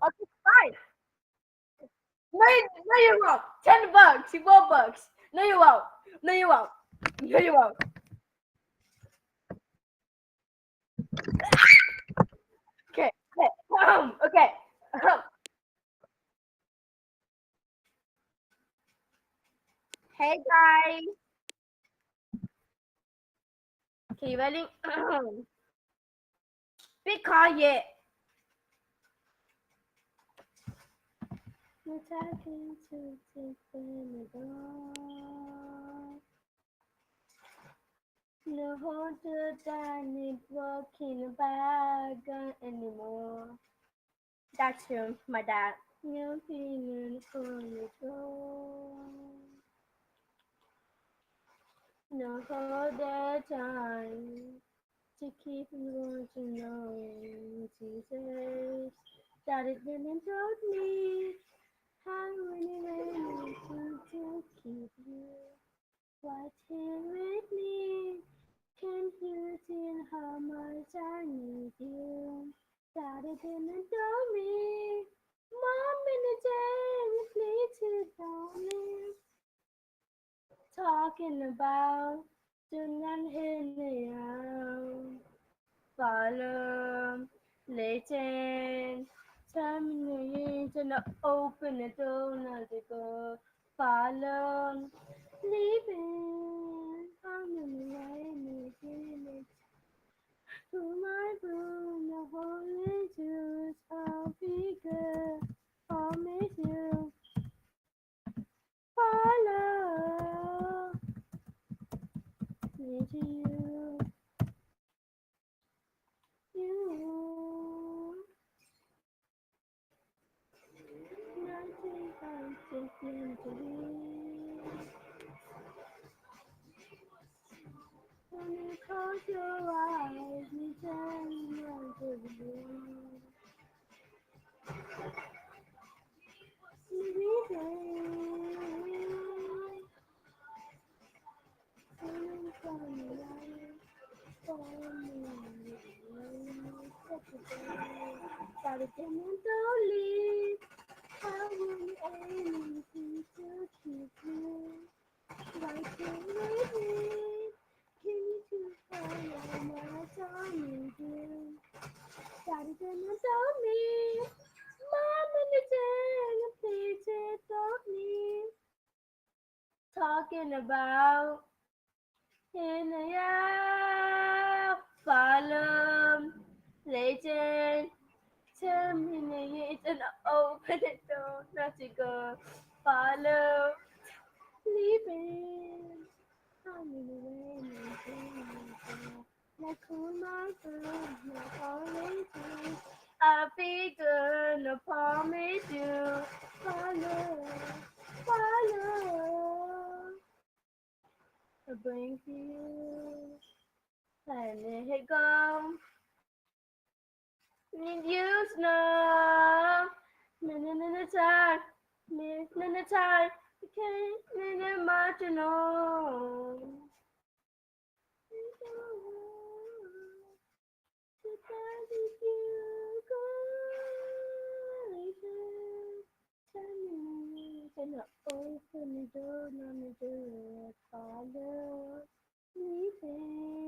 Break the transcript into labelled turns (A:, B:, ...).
A: Okay, five. No, you're wrong. $10. $4. No, you won't. No, you won't. No, you won't. Okay. Okay. Okay. Hey guys. Okay, you ready? Be quiet. You're talking to the door. No holder than it walking back anymore. That's him, my dad. No feeling for the door. No holder time to keep you to know Jesus. That it didn't told me how many ways to keep you. Right here with me. Can you tell how much I need you? Daddy didn't tell me. Mom and the Jane, please sit down me. Talking about doing anyhow. Follow, legend. Terminate and open the door, not to go. Follow, leaving. How many ways to my room, the holy juice of figure, promise you, follow me to you, you, nothing but just mentally. When you close your eyes, you turn on to the blue. Gotta get me slowly. I will aim to keep you right here with me. Can you follow my time you? Gotta get me slowly. Mom and the dad, please don't me. Talking about in the air, follow, legend, terminate and open the door, not to go, follow, leaving, how many ways, like who my girl, not always do, I figure, no promise you, follow, follow. I bring to you. Let it go. Need you snow. Minute time. Minute time. You can't minute much to know. Open the door, not the door, follow, leaving.